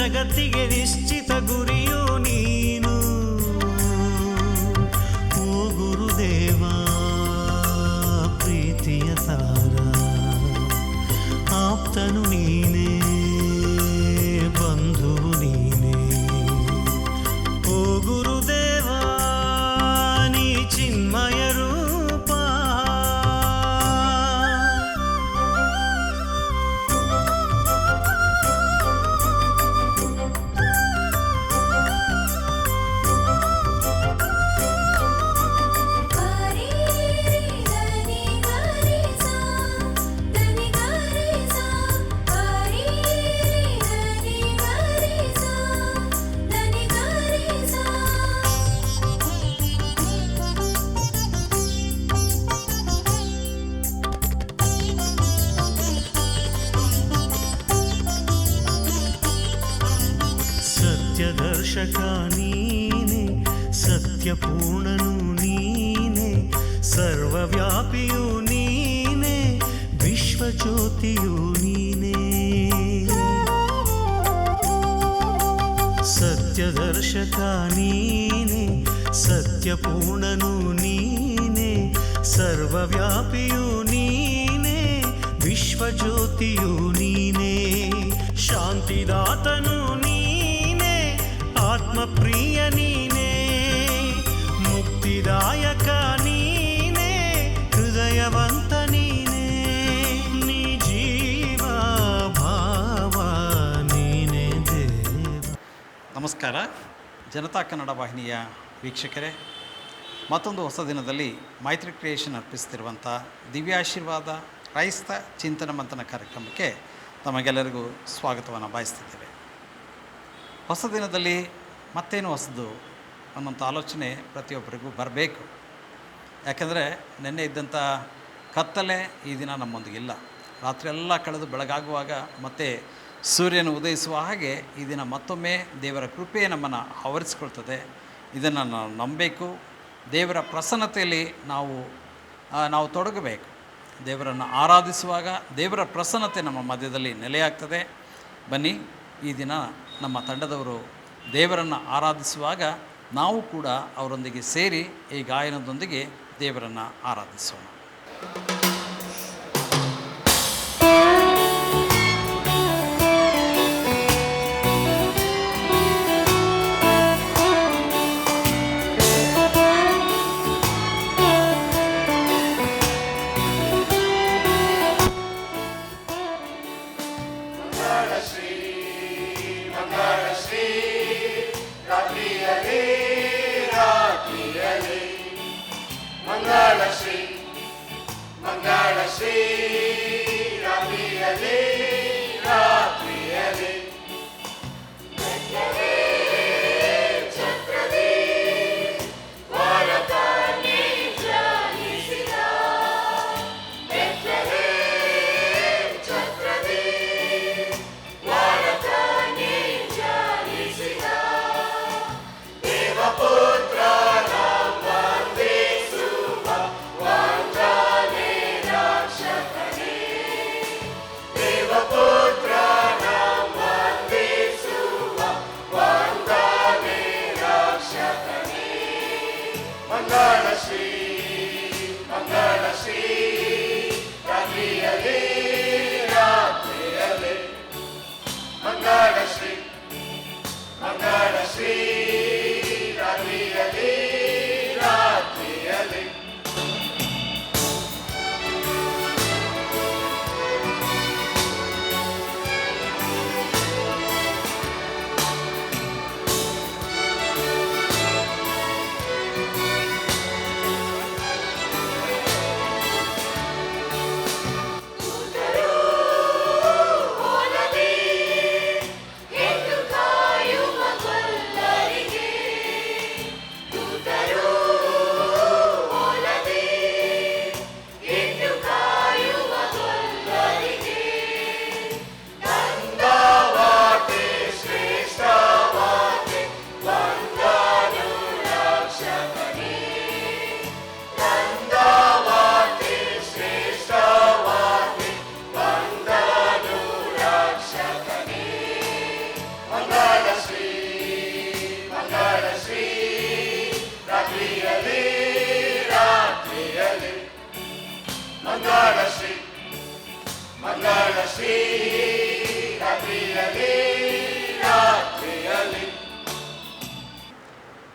ಜಗತ್ತಿಗೆ ನಿಶ್ಚಿತ ಗುರಿಯು ನೀನು. ಓ ಗುರುದೇವ ಪ್ರೀತಿಯ ಸಾರ, ಆಪ್ತನು ನೀನೇ, ಬಂಧುವು ನೀನೇ. ಓ ಗುರುದೇವ ನೀ ಚಿನ್ಮಯ ರೂಪ. ಸತ್ಯದರ್ಶಕ ನೀನೆ, ಸತ್ಯಪೂರ್ಣನು ನೀನೆ, ಸರ್ವವ್ಯಾಪಿಯು ನೀನೆ, ವಿಶ್ವಜ್ಯೋತಿಯು ನೀನೆ. ಸತ್ಯದರ್ಶಕ ನೀನೆ, ಸತ್ಯಪೂರ್ಣನು ನೀನೆ, ಸರ್ವವ್ಯಾಪಿಯು ನೀನೆ, ವಿಶ್ವಜ್ಯೋತಿಯು ನೀನೆ. ಶಾಂತಿದಾತನು ನೀನೆ, ಆತ್ಮಪ್ರಿಯ ನೀನೇ, ಮುಕ್ತಿದಾಯಕ ನೀನೇ, ಹೃದಯವಂತ ನೀನೇ. ನೀ ಜೀವ ಭಾವ ನೀನೇ ದೇವ. ನಮಸ್ಕಾರ ಜನತಾ ಕನ್ನಡ ವಾಹಿನಿಯ ವೀಕ್ಷಕರೇ, ಮತ್ತೊಂದು ಹೊಸ ದಿನದಲ್ಲಿ ಮೈತ್ರಿ ಕ್ರಿಯೇಷನ್ ಅರ್ಪಿಸ್ತಿರುವಂಥ ದಿವ್ಯಾಶೀರ್ವಾದ ಕ್ರೈಸ್ತ ಚಿಂತನ ಮಂಥನ ಕಾರ್ಯಕ್ರಮಕ್ಕೆ ತಮಗೆಲ್ಲರಿಗೂ ಸ್ವಾಗತವನ್ನು ಬಯಸ್ತಿದ್ದೇವೆ. ಹೊಸ ದಿನದಲ್ಲಿ ಮತ್ತೇನು ಹೊಸದು ಅನ್ನೋಂಥ ಆಲೋಚನೆ ಪ್ರತಿಯೊಬ್ಬರಿಗೂ ಬರಬೇಕು. ಯಾಕೆಂದರೆ ನಿನ್ನೆ ಇದ್ದಂಥ ಕತ್ತಲೆ ಈ ದಿನ ನಮ್ಮೊಂದಿಗಿಲ್ಲ. ರಾತ್ರಿ ಎಲ್ಲ ಕಳೆದು ಬೆಳಗಾಗುವಾಗ ಮತ್ತೆ ಸೂರ್ಯನ ಉದಯಿಸುವ ಹಾಗೆ ಈ ದಿನ ಮತ್ತೊಮ್ಮೆ ದೇವರ ಕೃಪೆ ನಮ್ಮನ್ನು ಆವರಿಸ್ಕೊಳ್ತದೆ. ಇದನ್ನು ನಾವು ನಂಬಬೇಕು. ದೇವರ ಪ್ರಸನ್ನತೆಯಲ್ಲಿ ನಾವು ತೊಡಗಬೇಕು. ದೇವರನ್ನು ಆರಾಧಿಸುವಾಗ ದೇವರ ಪ್ರಸನ್ನತೆ ನಮ್ಮ ಮಧ್ಯದಲ್ಲಿ ನೆಲೆಯಾಗ್ತದೆ. ಬನ್ನಿ, ಈ ದಿನ ನಮ್ಮ ತಂಡದವರು ದೇವರನ್ನು ಆರಾಧಿಸುವಾಗ ನಾವು ಕೂಡ ಅವರೊಂದಿಗೆ ಸೇರಿ ಈ ಗಾಯನದೊಂದಿಗೆ ದೇವರನ್ನು ಆರಾಧಿಸೋಣ. Deva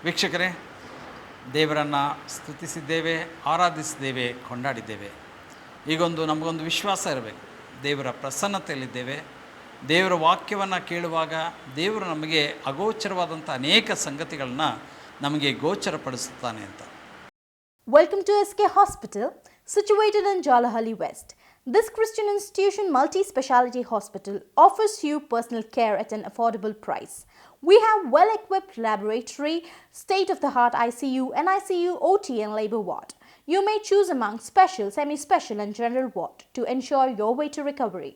ವೀಕ್ಷಕರೇ, ದೇವರನ್ನು ಸ್ತುತಿಸಿದ್ದೇವೆ, ಆರಾಧಿಸಿದ್ದೇವೆ, ಕೊಂಡಾಡಿದ್ದೇವೆ. ಈಗೊಂದು ನಮಗೊಂದು ವಿಶ್ವಾಸ ಇರಬೇಕು. ದೇವರ ಪ್ರಸನ್ನತೆಯಲ್ಲಿದ್ದೇವೆ. ದೇವರ ವಾಕ್ಯವನ್ನು ಕೇಳುವಾಗ ದೇವರು ನಮಗೆ ಅಗೋಚರವಾದಂಥ ಅನೇಕ ಸಂಗತಿಗಳನ್ನ ನಮಗೆ ಗೋಚರಪಡಿಸುತ್ತಾನೆ ಅಂತ. Welcome to SK Hospital, situated in Jalahalli West. This Christian institution multi-speciality hospital offers you personal care at an affordable price. We have well-equipped laboratory, state-of-the-art ICU, NICU, OT and labor ward. You may choose among special, semi-special and general ward to ensure your way to recovery.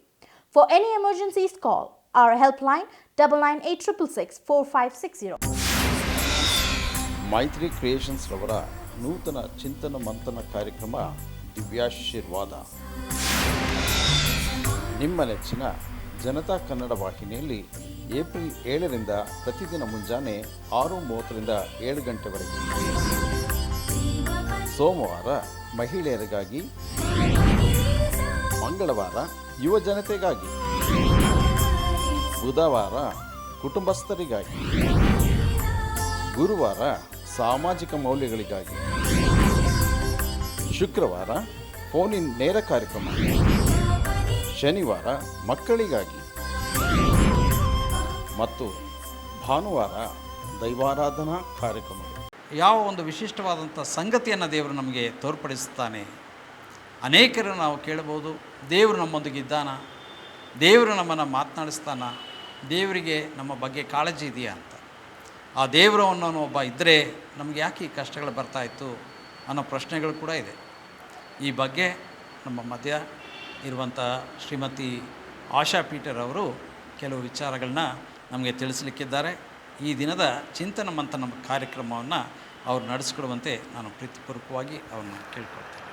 For any emergencies, call our helpline 9986664560. ಮೈತ್ರಿ creations ರವರ ನೂತನ ಚಿಂತನ ಮಂಥನ ಕಾರ್ಯಕ್ರಮ ದಿವ್ಯಾಶೀರ್ವಾದ ನಿಮ್ಮ ನೆಚ್ಚಿನ ಜನತಾ ಕನ್ನಡ ವಾಹಿನಿಯಲ್ಲಿ April 7ರಿಂದ ಪ್ರತಿದಿನ ಮುಂಜಾನೆ 6:30ರಿಂದ 7 ಗಂಟೆವರೆಗೆ. ಸೋಮವಾರ ಮಹಿಳೆಯರಿಗಾಗಿ, ಮಂಗಳವಾರ ಯುವ ಜನತೆಗಾಗಿ, ಬುಧವಾರ ಕುಟುಂಬಸ್ಥರಿಗಾಗಿ, ಗುರುವಾರ ಸಾಮಾಜಿಕ ಮೌಲ್ಯಗಳಿಗಾಗಿ, ಶುಕ್ರವಾರ ಫೋನ್-ಇನ್ ನೇರ ಕಾರ್ಯಕ್ರಮ, ಶನಿವಾರ ಮಕ್ಕಳಿಗಾಗಿ ಮತ್ತು ಭಾನುವಾರ ದೈವಾರಾಧನಾ ಕಾರ್ಯಕ್ರಮಗಳು. ಯಾವ ಒಂದು ವಿಶಿಷ್ಟವಾದಂಥ ಸಂಗತಿಯನ್ನು ದೇವರು ನಮಗೆ ತೋರ್ಪಡಿಸುತ್ತಾನೆ. ಅನೇಕರು ನಾವು ಕೇಳಬಹುದು, ದೇವರು ನಮ್ಮೊಂದಿಗೆ ಇದ್ದಾನ, ದೇವರು ನಮ್ಮನ್ನು ಮಾತನಾಡಿಸ್ತಾನ, ದೇವರಿಗೆ ನಮ್ಮ ಬಗ್ಗೆ ಕಾಳಜಿ ಇದೆಯಾ ಅಂತ. ಆ ದೇವರು ಅನ್ನೋನು ಒಬ್ಬ ಇದ್ದರೆ ನಮಗೆ ಯಾಕೆ ಈ ಕಷ್ಟಗಳು ಬರ್ತಾಯಿತ್ತು ಅನ್ನೋ ಪ್ರಶ್ನೆಗಳು ಕೂಡ ಇದೆ. ಈ ಬಗ್ಗೆ ನಮ್ಮ ಮಧ್ಯ ಇರುವಂಥ ಶ್ರೀಮತಿ ಆಶಾ ಪೀಟರ್ ಅವರು ಕೆಲವು ವಿಚಾರಗಳನ್ನ ನಮಗೆ ತಿಳಿಸಲಿಕ್ಕಿದ್ದಾರೆ. ಈ ದಿನದ ಚಿಂತನ ಮಂಥನ ಕಾರ್ಯಕ್ರಮವನ್ನು ಅವರು ನಡೆಸಿಕೊಡುವಂತೆ ನಾನು ಪ್ರೀತಿಪೂರ್ವಕವಾಗಿ ಅವ್ರನ್ನ ಕೇಳ್ಕೊಳ್ತೇನೆ.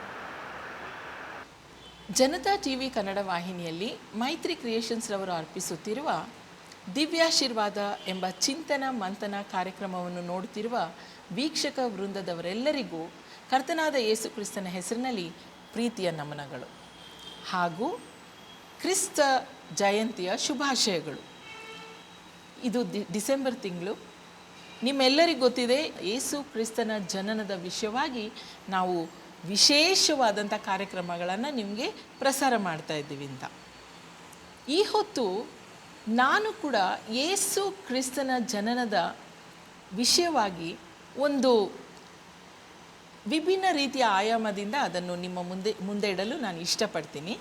ಜನತಾ ಟಿವಿ ಕನ್ನಡ ವಾಹಿನಿಯಲ್ಲಿ ಮೈತ್ರಿ ಕ್ರಿಯೇಷನ್ಸ್ ರವರು ಅರ್ಪಿಸುತ್ತಿರುವ ದಿವ್ಯಾಶೀರ್ವಾದ ಎಂಬ ಚಿಂತನ ಮಂಥನ ಕಾರ್ಯಕ್ರಮವನ್ನು ನೋಡುತ್ತಿರುವ ವೀಕ್ಷಕ ವೃಂದದವರೆಲ್ಲರಿಗೂ ಕರ್ತನಾದ ಯೇಸು ಕ್ರಿಸ್ತನ ಹೆಸರಿನಲ್ಲಿ ಪ್ರೀತಿಯ ನಮನಗಳು ಹಾಗೂ ಕ್ರಿಸ್ತ ಜಯಂತಿಯ ಶುಭಾಶಯಗಳು. ಇದು ಡಿಸೆಂಬರ್ ತಿಂಗಳು. ನಿಮ್ಮೆಲ್ಲರಿಗೂ ಗೊತ್ತಿದೆ, ಯೇಸು ಕ್ರಿಸ್ತನ ಜನನದ ವಿಷಯವಾಗಿ ನಾವು ವಿಶೇಷವಾದಂಥ ಕಾರ್ಯಕ್ರಮಗಳನ್ನು ನಿಮಗೆ ಪ್ರಸಾರ ಮಾಡ್ತಾ ಇದ್ದೀವಿ ಅಂತ. ಈ ಹೊತ್ತು ನಾನು ಕೂಡ ಯೇಸು ಕ್ರಿಸ್ತನ ಜನನದ ವಿಷಯವಾಗಿ ಒಂದು ವಿಭಿನ್ನ ರೀತಿಯ ಆಯಾಮದಿಂದ ಅದನ್ನು ನಿಮ್ಮ ಮುಂದೆ ಇಡಲು ನಾನು ಇಷ್ಟಪಡ್ತೀನಿ.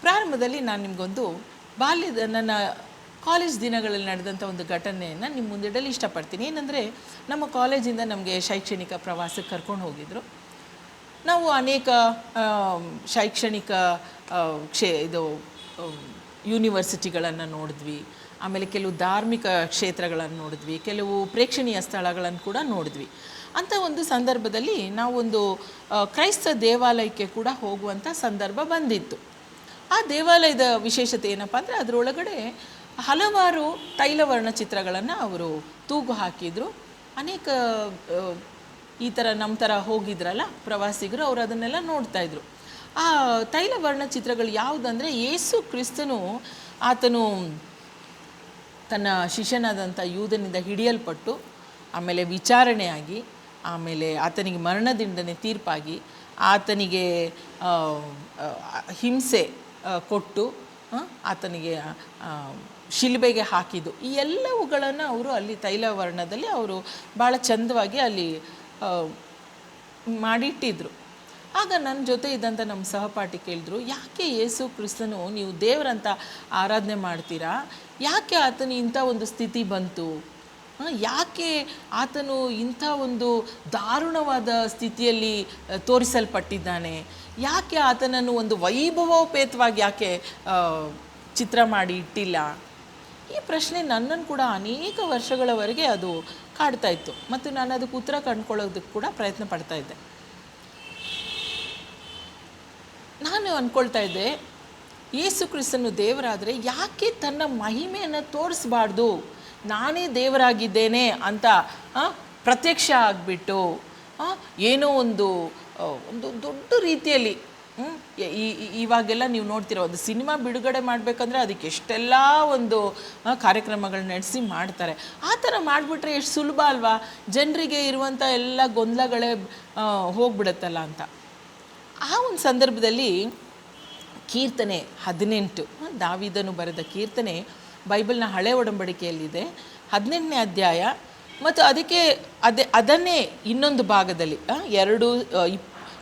ಪ್ರಾರಂಭದಲ್ಲಿ ನಾನು ನಿಮಗೊಂದು ನನ್ನ ಕಾಲೇಜ್ ದಿನಗಳಲ್ಲಿ ನಡೆದಂಥ ಒಂದು ಘಟನೆಯನ್ನು ನಿಮ್ಮ ಮುಂದಿಡಲು ಇಷ್ಟಪಡ್ತೀನಿ. ಏನಂದರೆ, ನಮ್ಮ ಕಾಲೇಜಿಂದ ನಮಗೆ ಶೈಕ್ಷಣಿಕ ಪ್ರವಾಸಕ್ಕೆ ಕರ್ಕೊಂಡು ಹೋಗಿದ್ರು. ನಾವು ಅನೇಕ ಶೈಕ್ಷಣಿಕ ಯೂನಿವರ್ಸಿಟಿಗಳನ್ನು ನೋಡಿದ್ವಿ. ಆಮೇಲೆ ಕೆಲವು ಧಾರ್ಮಿಕ ಕ್ಷೇತ್ರಗಳನ್ನು ನೋಡಿದ್ವಿ, ಕೆಲವು ಪ್ರೇಕ್ಷಣೀಯ ಸ್ಥಳಗಳನ್ನು ಕೂಡ ನೋಡಿದ್ವಿ. ಅಂಥ ಒಂದು ಸಂದರ್ಭದಲ್ಲಿ ನಾವೊಂದು ಕ್ರೈಸ್ತ ದೇವಾಲಯಕ್ಕೆ ಕೂಡ ಹೋಗುವಂಥ ಸಂದರ್ಭ ಬಂದಿತ್ತು. ಆ ದೇವಾಲಯದ ವಿಶೇಷತೆ ಏನಪ್ಪ ಅಂದರೆ, ಅದರೊಳಗಡೆ ಹಲವಾರು ತೈಲವರ್ಣ ಚಿತ್ರಗಳನ್ನು ಅವರು ತೂಗು ಹಾಕಿದರು. ಅನೇಕ ಈ ಥರ ನಮ್ಮ ಥರ ಹೋಗಿದ್ರಲ್ಲ ಪ್ರವಾಸಿಗರು, ಅವರು ಅದನ್ನೆಲ್ಲ ನೋಡ್ತಾಯಿದ್ರು. ಆ ತೈಲವರ್ಣ ಚಿತ್ರಗಳು ಯಾವುದಂದರೆ, ಯೇಸು ಕ್ರಿಸ್ತನು ಆತನು ತನ್ನ ಶಿಷ್ಯನಾದಂಥ ಯೂದನಿಂದ ಹಿಡಿಯಲ್ಪಟ್ಟು, ಆಮೇಲೆ ವಿಚಾರಣೆಯಾಗಿ, ಆಮೇಲೆ ಆತನಿಗೆ ಮರಣದಂಡನೆ ತೀರ್ಪಾಗಿ, ಆತನಿಗೆ ಹಿಂಸೆ ಕೊಟ್ಟು, ಆತನಿಗೆ ಶಿಲುಬೆಗೆ ಹಾಕಿದ್ದು, ಈ ಎಲ್ಲವುಗಳನ್ನು ಅವರು ಅಲ್ಲಿ ತೈಲವರ್ಣದಲ್ಲಿ ಅವರು ಭಾಳ ಚಂದವಾಗಿ ಅಲ್ಲಿ ಮಾಡಿಟ್ಟಿದ್ರು. ಆಗ ನನ್ನ ಜೊತೆ ಇದ್ದಂಥ ನಮ್ಮ ಸಹಪಾಠಿ ಕೇಳಿದ್ರು, ಯಾಕೆ ಯೇಸು ಕ್ರಿಸ್ತನು ನೀವು ದೇವರಂತ ಆರಾಧನೆ ಮಾಡ್ತೀರಾ, ಯಾಕೆ ಆತನು ಇಂಥ ಒಂದು ಸ್ಥಿತಿ ಬಂತು, ಯಾಕೆ ಆತನು ಇಂಥ ಒಂದು ದಾರುಣವಾದ ಸ್ಥಿತಿಯಲ್ಲಿ ತೋರಿಸಲ್ಪಟ್ಟಿದ್ದಾನೆ, ಯಾಕೆ ಆತನನ್ನು ಒಂದು ವೈಭವೋಪೇತವಾಗಿ ಯಾಕೆ ಚಿತ್ರ ಮಾಡಿ ಇಟ್ಟಿಲ್ಲ. ಈ ಪ್ರಶ್ನೆ ನನ್ನನ್ನು ಕೂಡ ಅನೇಕ ವರ್ಷಗಳವರೆಗೆ ಅದು ಕಾಡ್ತಾ ಇತ್ತು ಮತ್ತು ನಾನು ಅದಕ್ಕೆ ಉತ್ತರ ಕಂಡುಕೊಳ್ಳೋದಕ್ಕೆ ಕೂಡ ಪ್ರಯತ್ನ ಪಡ್ತಾ ಇದ್ದೆ. ನಾನು ಅಂದ್ಕೊಳ್ತಾ ಇದ್ದೆ, ಯೇಸು ಕ್ರಿಸ್ತನು ದೇವರಾದರೆ ಯಾಕೆ ತನ್ನ ಮಹಿಮೆಯನ್ನು ತೋರಿಸಬಾರ್ದು, ನಾನೇ ದೇವರಾಗಿದ್ದೇನೆ ಅಂತ ಪ್ರತ್ಯಕ್ಷ ಆಗಿಬಿಟ್ಟು ಏನೋ ಒಂದು ದೊಡ್ಡ ರೀತಿಯಲ್ಲಿ ಇವಾಗೆಲ್ಲ ನೀವು ನೋಡ್ತೀರ, ಒಂದು ಸಿನಿಮಾ ಬಿಡುಗಡೆ ಮಾಡಬೇಕಂದ್ರೆ ಅದಕ್ಕೆ ಎಷ್ಟೆಲ್ಲ ಒಂದು ಕಾರ್ಯಕ್ರಮಗಳು ನಡೆಸಿ ಮಾಡ್ತಾರೆ. ಆ ಥರ ಮಾಡಿಬಿಟ್ರೆ ಎಷ್ಟು ಸುಲಭ ಅಲ್ವಾ, ಜನರಿಗೆ ಇರುವಂಥ ಎಲ್ಲ ಗೊಂದಲಗಳೇ ಹೋಗ್ಬಿಡುತ್ತಲ್ಲ ಅಂತ. ಆ ಒಂದು ಸಂದರ್ಭದಲ್ಲಿ ಕೀರ್ತನೆ 18, ದಾವೀದನು ಬರೆದ ಕೀರ್ತನೆ ಬೈಬಲ್ನ ಹಳೆ ಒಡಂಬಡಿಕೆಯಲ್ಲಿದೆ, 18ನೇ ಅಧ್ಯಾಯ. ಮತ್ತು ಅದನ್ನೇ ಇನ್ನೊಂದು ಭಾಗದಲ್ಲಿ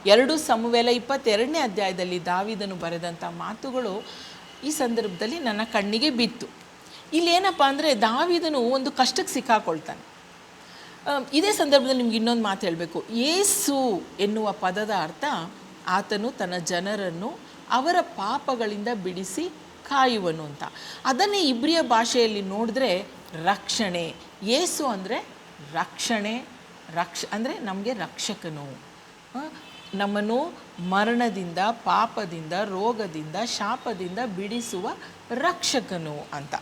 2 ಸಮುವೇಲ 22ನೇ ಅಧ್ಯಾಯದಲ್ಲಿ ದಾವೀದನು ಬರೆದಂಥ ಮಾತುಗಳು ಈ ಸಂದರ್ಭದಲ್ಲಿ ನನ್ನ ಕಣ್ಣಿಗೆ ಬಿತ್ತು. ಇಲ್ಲೇನಪ್ಪ ಅಂದರೆ ದಾವೀದನು ಒಂದು ಕಷ್ಟಕ್ಕೆ ಸಿಕ್ಕಾಕೊಳ್ತಾನೆ. ಇದೇ ಸಂದರ್ಭದಲ್ಲಿ ನಿಮ್ಗೆ ಇನ್ನೊಂದು ಮಾತು ಹೇಳಬೇಕು. ಯೇಸು ಎನ್ನುವ ಪದದ ಅರ್ಥ ಆತನು ತನ್ನ ಜನರನ್ನು ಅವರ ಪಾಪಗಳಿಂದ ಬಿಡಿಸಿ ಕಾಯುವನು ಅಂತ. ಅದನ್ನೇ ಇಬ್ರಿಯ ಭಾಷೆಯಲ್ಲಿ ನೋಡಿದ್ರೆ ರಕ್ಷಣೆ. ಯೇಸು ಅಂದರೆ ರಕ್ಷಣೆ, ಅಂದರೆ ನಮಗೆ ರಕ್ಷಕನು, ನಮ್ಮನ್ನು ಮರಣದಿಂದ, ಪಾಪದಿಂದ, ರೋಗದಿಂದ, ಶಾಪದಿಂದ ಬಿಡಿಸುವ ರಕ್ಷಕನು ಅಂತ.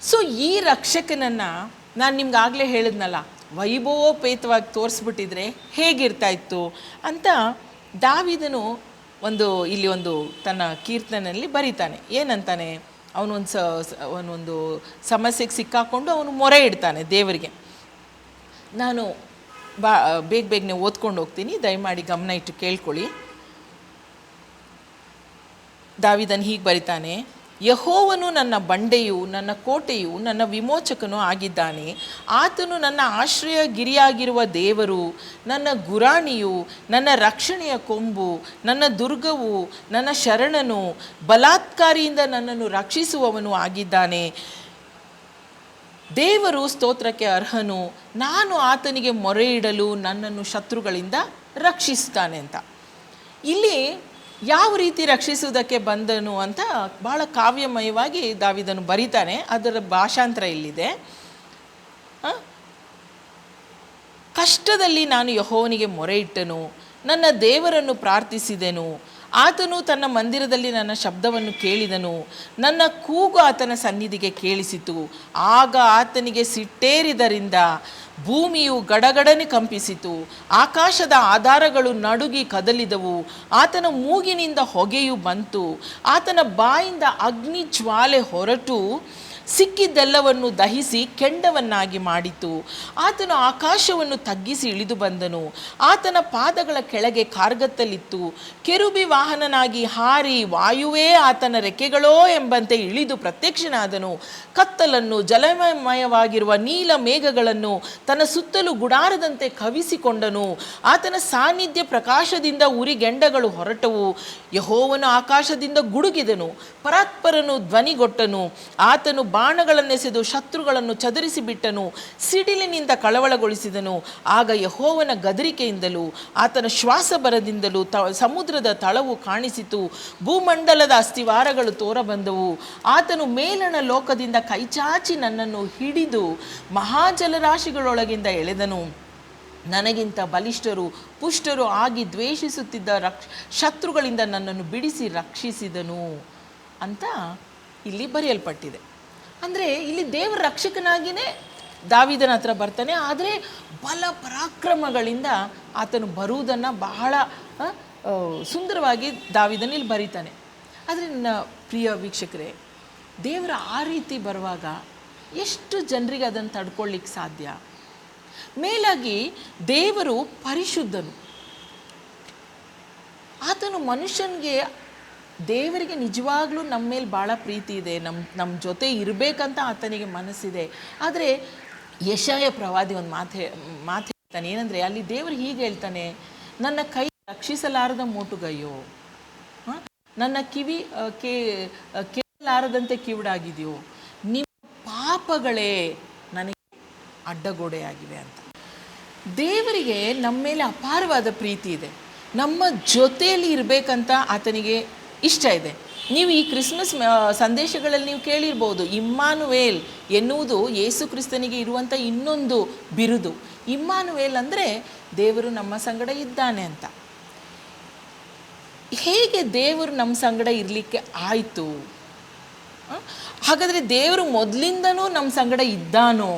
ಸೊ ಈ ರಕ್ಷಕನನ್ನು ನಾನು ನಿಮ್ಗೆ ಆಗಲೇ ಹೇಳಿದ್ನಲ್ಲ, ವೈಭವೋಪೇತವಾಗಿ ತೋರಿಸ್ಬಿಟ್ಟಿದ್ರೆ ಹೇಗಿರ್ತಾ ಇತ್ತು ಅಂತ ದಾವೀದನು ಇಲ್ಲಿ ಒಂದು ತನ್ನ ಕೀರ್ತನೆಯಲ್ಲಿ ಬರೀತಾನೆ. ಏನಂತಾನೆ, ಅವನೊಂದು ಸಮಸ್ಯೆಗೆ ಸಿಕ್ಕಾಕೊಂಡು ಅವನು ಮೊರೆ ಇಡ್ತಾನೆ ದೇವರಿಗೆ. ನಾನು ಬೇಗನೆ ಓದ್ಕೊಂಡು ಹೋಗ್ತೀನಿ, ದಯಮಾಡಿ ಗಮನ ಇಟ್ಟು ಕೇಳ್ಕೊಳ್ಳಿ. ದಾವೀದನು ಹೀಗೆ ಬರಿತಾನೆ, ಯೆಹೋವನು ನನ್ನ ಬಂಡೆಯು, ನನ್ನ ಕೋಟೆಯು, ನನ್ನ ವಿಮೋಚಕನು ಆಗಿದ್ದಾನೆ. ಆತನು ನನ್ನ ಆಶ್ರಯ ಗಿರಿಯಾಗಿರುವ ದೇವರು, ನನ್ನ ಗುರಾಣಿಯು, ನನ್ನ ರಕ್ಷಣೆಯ ಕೊಂಬು, ನನ್ನ ದುರ್ಗವು, ನನ್ನ ಶರಣನು, ಬಲಾತ್ಕಾರಿಯಿಂದ ನನ್ನನ್ನು ರಕ್ಷಿಸುವವನು ಆಗಿದ್ದಾನೆ. ದೇವರು ಸ್ತೋತ್ರಕ್ಕೆ ಅರ್ಹನು, ನಾನು ಆತನಿಗೆ ಮೊರೆ ಇಡಲು ನನ್ನನ್ನು ಶತ್ರುಗಳಿಂದ ರಕ್ಷಿಸ್ತಾನೆ ಅಂತ. ಇಲ್ಲಿ ಯಾವ ರೀತಿ ರಕ್ಷಿಸುವುದಕ್ಕೆ ಬಂದನು ಅಂತ ಭಾಳ ಕಾವ್ಯಮಯವಾಗಿ ದಾವೀದನು ಬರೀತಾನೆ. ಅದರ ಭಾಷಾಂತರ ಇಲ್ಲಿದೆ. ಕಷ್ಟದಲ್ಲಿ ನಾನು ಯೆಹೋವನಿಗೆ ಮೊರೆ ಇಟ್ಟನು, ನನ್ನ ದೇವರನ್ನು ಪ್ರಾರ್ಥಿಸಿದೆನು. ಆತನು ತನ್ನ ಮಂದಿರದಲ್ಲಿ ನನ್ನ ಶಬ್ದವನ್ನು ಕೇಳಿದನು, ನನ್ನ ಕೂಗು ಆತನ ಸನ್ನಿಧಿಗೆ ಕೇಳಿಸಿತು. ಆಗ ಆತನಿಗೆ ಸಿಟ್ಟೇರಿದರಿಂದ ಭೂಮಿಯು ಗಡಗಡನೆ ಕಂಪಿಸಿತು, ಆಕಾಶದ ಆಧಾರಗಳು ನಡುಗಿ ಕದಲಿದವು. ಆತನ ಮೂಗಿನಿಂದ ಹೊಗೆಯು ಬಂತು, ಆತನ ಬಾಯಿಂದ ಅಗ್ನಿ ಜ್ವಾಲೆ ಹೊರಟು ಸಿಕ್ಕಿದ್ದೆಲ್ಲವನ್ನು ದಹಿಸಿ ಕೆಂಡವನ್ನಾಗಿ ಮಾಡಿತು. ಆತನು ಆಕಾಶವನ್ನು ತಗ್ಗಿಸಿ ಇಳಿದು ಬಂದನು, ಆತನ ಪಾದಗಳ ಕೆಳಗೆ ಕಾರ್ಗತ್ತಲಿತ್ತು. ಕೆರುಬಿ ವಾಹನನಾಗಿ ಹಾರಿ ವಾಯುವೇ ಆತನ ರೆಕ್ಕೆಗಳೋ ಎಂಬಂತೆ ಇಳಿದು ಪ್ರತ್ಯಕ್ಷನಾದನು. ಕತ್ತಲನ್ನು, ಜಲಮಯವಾಗಿರುವ ನೀಲ ಮೇಘಗಳನ್ನು ತನ್ನ ಸುತ್ತಲೂ ಗುಡಾರದಂತೆ ಕವಿಸಿಕೊಂಡನು. ಆತನ ಸಾನ್ನಿಧ್ಯ ಪ್ರಕಾಶದಿಂದ ಉರಿಗೆಂಡಗಳು ಹೊರಟವು. ಯೆಹೋವನು ಆಕಾಶದಿಂದ ಗುಡುಗಿದನು, ಪರಾತ್ಪರನು ಧ್ವನಿಗೊಟ್ಟನು. ಆತನು ಬಾಣಗಳನ್ನೆಸೆದು ಶತ್ರುಗಳನ್ನು ಚದರಿಸಿ ಬಿಟ್ಟನು, ಸಿಡಿಲಿನಿಂದ ಕಳವಳಗೊಳಿಸಿದನು. ಆಗ ಯೆಹೋವನ ಗದರಿಕೆಯಿಂದಲೂ ಆತನ ಶ್ವಾಸ ಬರದಿಂದಲೂ ಸಮುದ್ರದ ತಳವು ಕಾಣಿಸಿತು, ಭೂಮಂಡಲದ ಅಸ್ಥಿವಾರಗಳು ತೋರಬಂದವು. ಆತನು ಮೇಲಣ ಲೋಕದಿಂದ ಕೈಚಾಚಿ ನನ್ನನ್ನು ಹಿಡಿದು ಮಹಾಜಲರಾಶಿಗಳೊಳಗಿಂದ ಎಳೆದನು. ನನಗಿಂತ ಬಲಿಷ್ಠರು ಪುಷ್ಟರು ಆಗಿ ದ್ವೇಷಿಸುತ್ತಿದ್ದ ಶತ್ರುಗಳಿಂದ ನನ್ನನ್ನು ಬಿಡಿಸಿ ರಕ್ಷಿಸಿದನು ಅಂತ ಇಲ್ಲಿ ಬರೆಯಲ್ಪಟ್ಟಿದೆ. ಅಂದರೆ ಇಲ್ಲಿ ದೇವರ ರಕ್ಷಕನಾಗಿಯೇ ದಾವೀದನ ಹತ್ರ ಬರ್ತಾನೆ. ಆದರೆ ಬಲ ಪರಾಕ್ರಮಗಳಿಂದ ಆತನು ಬರುವುದನ್ನು ಬಹಳ ಸುಂದರವಾಗಿ ದಾವೀದನ ಇಲ್ಲಿ ಬರೀತಾನೆ. ಆದರೆ ನನ್ನ ಪ್ರಿಯ ವೀಕ್ಷಕರೇ, ದೇವರ ಆ ರೀತಿ ಬರುವಾಗ ಎಷ್ಟು ಜನರಿಗೆ ಅದನ್ನು ತಡ್ಕೊಳ್ಳಿಕ್ಕೆ ಸಾಧ್ಯ? ಮೇಲಾಗಿ ದೇವರು ಪರಿಶುದ್ಧನು. ಆತನು ಮನುಷ್ಯನಿಗೆ, ದೇವರಿಗೆ ನಿಜವಾಗ್ಲೂ ನಮ್ಮ ಮೇಲೆ ಭಾಳ ಪ್ರೀತಿ ಇದೆ, ನಮ್ಮ ಜೊತೆ ಇರಬೇಕಂತ ಆತನಿಗೆ ಮನಸ್ಸಿದೆ. ಆದರೆ ಯೆಶಾಯ ಪ್ರವಾದಿ ಒಂದು ಮಾತು ಹೇಳ್ತಾನೆ. ಏನಂದರೆ ಅಲ್ಲಿ ದೇವರು ಹೀಗೆ ಹೇಳ್ತಾನೆ, ನನ್ನ ಕೈ ರಕ್ಷಿಸಲಾರದ ಮೋಟುಗೈಯೋ, ನನ್ನ ಕಿವಿ ಕೇಳಲಾರದಂತೆ ಕಿವುಡಾಗಿದೆಯೋ, ನಿಮ್ಮ ಪಾಪಗಳೇ ನನಗೆ ಅಡ್ಡಗೋಡೆಯಾಗಿವೆ ಅಂತ. ದೇವರಿಗೆ ನಮ್ಮ ಮೇಲೆ ಅಪಾರವಾದ ಪ್ರೀತಿ ಇದೆ, ನಮ್ಮ ಜೊತೆಯಲ್ಲಿ ಇರಬೇಕಂತ ಆತನಿಗೆ ಇಷ್ಟ ಇದೆ. ನೀವು ಈ ಕ್ರಿಸ್ಮಸ್ ಸಂದೇಶಗಳಲ್ಲಿ ನೀವು ಕೇಳಿರ್ಬೋದು, ಇಮ್ಮಾನುವೇಲ್ ಎನ್ನುವುದು ಯೇಸು ಕ್ರಿಸ್ತನಿಗೆ ಇರುವಂಥ ಇನ್ನೊಂದು ಬಿರುದು. ಇಮ್ಮಾನುವೇಲ್ ಅಂದರೆ ದೇವರು ನಮ್ಮ ಸಂಗಡ ಇದ್ದಾನೆ ಅಂತ. ಹೇಗೆ ದೇವರು ನಮ್ಮ ಸಂಗಡ ಇರಲಿಕ್ಕೆ ಆಯಿತು? ಹಾಗಾದರೆ ದೇವರು ಮೊದಲಿಂದನೂ ನಮ್ಮ ಸಂಗಡ ಇದ್ದಾನೋ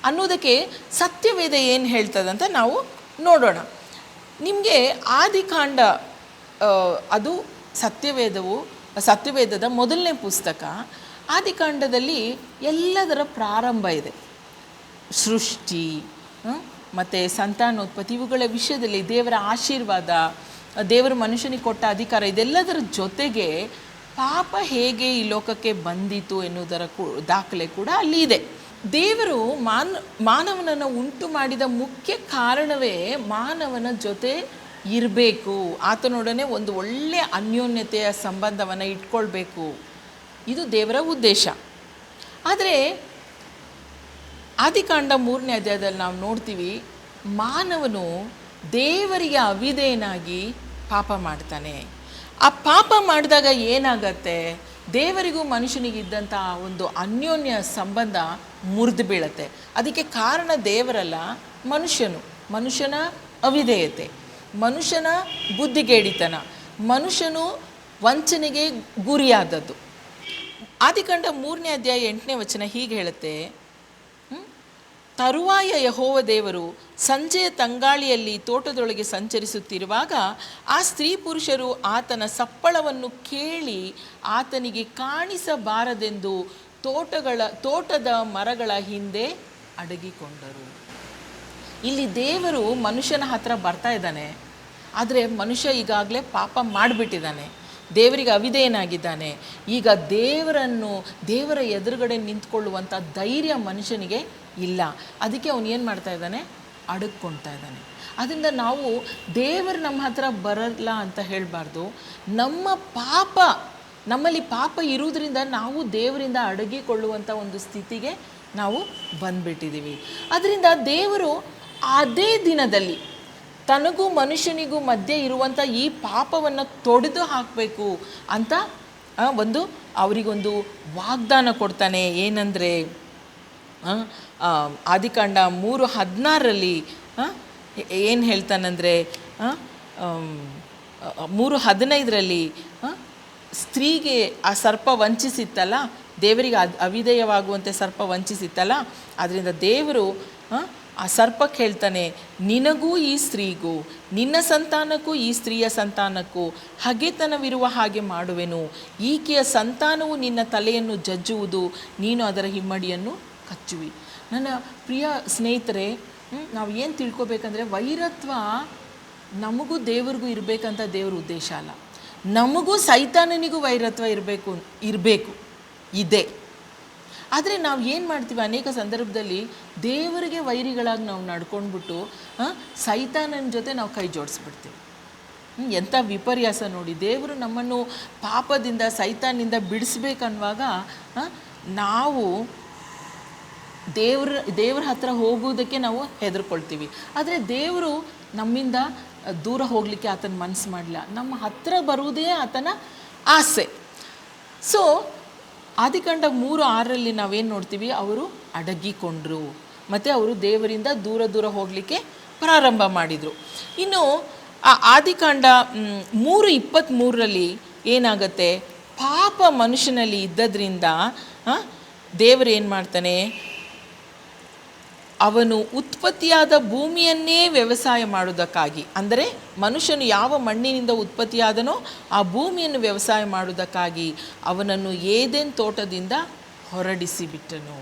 ಅನ್ನೋದಕ್ಕೆ ಸತ್ಯವೇದ ಏನು ಹೇಳ್ತದಂತ ನಾವು ನೋಡೋಣ. ನಿಮಗೆ ಆದಿಕಾಂಡ ಅದು ಸತ್ಯವೇದದ ಮೊದಲನೇ ಪುಸ್ತಕ. ಆದಿಕಾಂಡದಲ್ಲಿ ಎಲ್ಲದರ ಪ್ರಾರಂಭ ಇದೆ. ಸೃಷ್ಟಿ ಮತ್ತು ಸಂತಾನೋತ್ಪತ್ತಿ, ಇವುಗಳ ವಿಷಯದಲ್ಲಿ ದೇವರ ಆಶೀರ್ವಾದ, ದೇವರು ಮನುಷ್ಯನಿಗೆ ಕೊಟ್ಟ ಅಧಿಕಾರ, ಇದೆಲ್ಲದರ ಜೊತೆಗೆ ಪಾಪ ಹೇಗೆ ಈ ಲೋಕಕ್ಕೆ ಬಂದಿತು ಎನ್ನುವುದರ ದಾಖಲೆ ಕೂಡ ಅಲ್ಲಿ ಇದೆ. ದೇವರು ಮಾನವನನ್ನು ಉಂಟು ಮಾಡಿದ ಮುಖ್ಯ ಕಾರಣವೇ ಮಾನವನ ಜೊತೆ ಇರಬೇಕು, ಆತನೊಡನೆ ಒಂದು ಒಳ್ಳೆಯ ಅನ್ಯೋನ್ಯತೆಯ ಸಂಬಂಧವನ್ನು ಇಟ್ಕೊಳ್ಬೇಕು, ಇದು ದೇವರ ಉದ್ದೇಶ. ಆದರೆ ಆದಿಕಾಂಡ 3ನೇ ಅಧ್ಯಾಯದಲ್ಲಿ ನಾವು ನೋಡ್ತೀವಿ, ಮಾನವನು ದೇವರಿಗೆ ಅವಿಧೇಯನಾಗಿ ಪಾಪ ಮಾಡ್ತಾನೆ. ಆ ಪಾಪ ಮಾಡಿದಾಗ ಏನಾಗತ್ತೆ, ದೇವರಿಗೂ ಮನುಷ್ಯನಿಗಿದ್ದಂಥ ಒಂದು ಅನ್ಯೋನ್ಯ ಸಂಬಂಧ ಮುರಿದು ಬೀಳತ್ತೆ. ಅದಕ್ಕೆ ಕಾರಣ ದೇವರಲ್ಲ, ಮನುಷ್ಯನ ಅವಿಧೇಯತೆ, ಮನುಷ್ಯನ ಬುದ್ಧಿಗೇಡಿತನ, ಮನುಷ್ಯನು ವಂಚನೆಗೆ ಗುರಿಯಾದದ್ದು. ಆದಿಕಾಂಡ 3ನೇ ಅಧ್ಯಾಯ 8ನೇ ವಚನ ಹೀಗೆ ಹೇಳುತ್ತೆ, ತರುವಾಯ ಯೆಹೋವ ದೇವರು ಸಂಜೆಯ ತಂಗಾಳಿಯಲ್ಲಿ ತೋಟದೊಳಗೆ ಸಂಚರಿಸುತ್ತಿರುವಾಗ ಆ ಸ್ತ್ರೀ ಪುರುಷರು ಆತನ ಸಪ್ಪಳವನ್ನು ಕೇಳಿ ಆತನಿಗೆ ಕಾಣಿಸಬಾರದೆಂದು ತೋಟದ ಮರಗಳ ಹಿಂದೆ ಅಡಗಿಕೊಂಡರು. ಇಲ್ಲಿ ದೇವರು ಮನುಷ್ಯನ ಹತ್ರ ಬರ್ತಾ ಇದ್ದಾನೆ, ಆದರೆ ಮನುಷ್ಯ ಈಗಾಗಲೇ ಪಾಪ ಮಾಡಿಬಿಟ್ಟಿದ್ದಾನೆ, ದೇವರಿಗೆ ಅವಿಧೇಯನಾಗಿದ್ದಾನೆ. ಈಗ ದೇವರ ಎದುರುಗಡೆ ನಿಂತ್ಕೊಳ್ಳುವಂಥ ಧೈರ್ಯ ಮನುಷ್ಯನಿಗೆ ಇಲ್ಲ. ಅದಕ್ಕೆ ಅವನು ಏನು ಮಾಡ್ತಾ ಇದ್ದಾನೆ, ಅಡಗ್ಕೊಳ್ತಾ ಇದ್ದಾನೆ. ಅದರಿಂದ ನಾವು ದೇವರು ನಮ್ಮ ಹತ್ರ ಬರಲ್ಲ ಅಂತ ಹೇಳಬಾರ್ದು. ನಮ್ಮಲ್ಲಿ ಪಾಪ ಇರುವುದರಿಂದ ನಾವು ದೇವರಿಂದ ಅಡಗಿಕೊಳ್ಳುವಂಥ ಒಂದು ಸ್ಥಿತಿಗೆ ನಾವು ಬಂದುಬಿಟ್ಟಿದ್ದೀವಿ. ಅದರಿಂದ ದೇವರು ಅದೇ ದಿನದಲ್ಲಿ ತನಗೂ ಮನುಷ್ಯನಿಗೂ ಮಧ್ಯೆ ಇರುವಂಥ ಈ ಪಾಪವನ್ನು ತೊಡೆದು ಹಾಕಬೇಕು ಅಂತ ಅವರಿಗೊಂದು ವಾಗ್ದಾನ ಕೊಡ್ತಾನೆ. ಏನಂದರೆ ಆದಿಕಾಂಡ 3:16 ಏನು ಹೇಳ್ತಾನಂದರೆ, 3:15 ಸ್ತ್ರೀಗೆ ಆ ಸರ್ಪ ವಂಚಿಸಿತ್ತಲ್ಲ, ದೇವರಿಗೆ ಅವಿಧೇಯವಾಗುವಂತೆ ಸರ್ಪ ವಂಚಿಸಿತ್ತಲ್ಲ, ಅದರಿಂದ ದೇವರು ಆ ಸರ್ಪಕ್ಕೆ ಹೇಳ್ತಾನೆ, ನಿನಗೂ ಈ ಸ್ತ್ರೀಗೂ, ನಿನ್ನ ಸಂತಾನಕ್ಕೂ ಈ ಸ್ತ್ರೀಯ ಸಂತಾನಕ್ಕೂ ಹಗೆತನವಿರುವ ಹಾಗೆ ಮಾಡುವೆನು. ಈಕೆಯ ಸಂತಾನವು ನಿನ್ನ ತಲೆಯನ್ನು ಜಜ್ಜುವುದು, ನೀನು ಅದರ ಹಿಮ್ಮಡಿಯನ್ನು ಕಚ್ಚುವಿ. ನನ್ನ ಪ್ರಿಯ ಸ್ನೇಹಿತರೆ, ನಾವು ಏನು ತಿಳ್ಕೊಬೇಕಂದ್ರೆ, ವೈರತ್ವ ನಮಗೂ ದೇವರಿಗೂ ಇರಬೇಕಂತ ದೇವ್ರ ಉದ್ದೇಶ ಅಲ್ಲ. ನಮಗೂ ಸೈತಾನನಿಗೂ ವೈರತ್ವ ಇರಬೇಕು ಇದೆ. ಆದರೆ ನಾವು ಏನು ಮಾಡ್ತೀವಿ, ಅನೇಕ ಸಂದರ್ಭದಲ್ಲಿ ದೇವರಿಗೆ ವೈರಿಗಳಾಗಿ ನಾವು ನಡ್ಕೊಂಡ್ಬಿಟ್ಟು ಸೈತಾನನ ಜೊತೆ ನಾವು ಕೈ ಜೋಡಿಸ್ಬಿಡ್ತೀವಿ. ಎಂಥ ವಿಪರ್ಯಾಸ ನೋಡಿ. ದೇವರು ನಮ್ಮನ್ನು ಪಾಪದಿಂದ ಸೈತಾನಿಂದ ಬಿಡಿಸ್ಬೇಕನ್ನುವಾಗ ನಾವು ದೇವ್ರ ಹತ್ರ ಹೋಗುವುದಕ್ಕೆ ನಾವು ಹೆದರ್ಕೊಳ್ತೀವಿ. ಆದರೆ ದೇವರು ನಮ್ಮಿಂದ ದೂರ ಹೋಗಲಿಕ್ಕೆ ಆತನ ಮನಸ್ಸು ಮಾಡಲಿಲ್ಲ, ನಮ್ಮ ಹತ್ರ ಬರುವುದೇ ಆತನ ಆಸೆ. ಸೊ ಆದಿಕಾಂಡ 3:6 ನಾವೇನು ನೋಡ್ತೀವಿ, ಅವರು ಅಡಗಿಕೊಂಡ್ರು ಮತ್ತು ಅವರು ದೇವರಿಂದ ದೂರ ಹೋಗಲಿಕ್ಕೆ ಪ್ರಾರಂಭ ಮಾಡಿದರು. ಇನ್ನು ಆ ಆದಿಕಾಂಡ 3:23 ಏನಾಗುತ್ತೆ, ಪಾಪ ಮನುಷ್ಯನಲ್ಲಿ ಇದ್ದದ್ರಿಂದ ದೇವರು ಏನು ಮಾಡ್ತಾನೆ, ಅವನು ಉತ್ಪತ್ತಿಯಾದ ಭೂಮಿಯನ್ನೇ ವ್ಯವಸಾಯ ಮಾಡುವುದಕ್ಕಾಗಿ, ಅಂದರೆ ಮನುಷ್ಯನು ಯಾವ ಮಣ್ಣಿನಿಂದ ಉತ್ಪತ್ತಿಯಾದನೋ ಆ ಭೂಮಿಯನ್ನು ವ್ಯವಸಾಯ ಮಾಡುವುದಕ್ಕಾಗಿ ಅವನನ್ನು ಏದೆನ್ ತೋಟದಿಂದ ಹೊರಡಿಸಿಬಿಟ್ಟನು.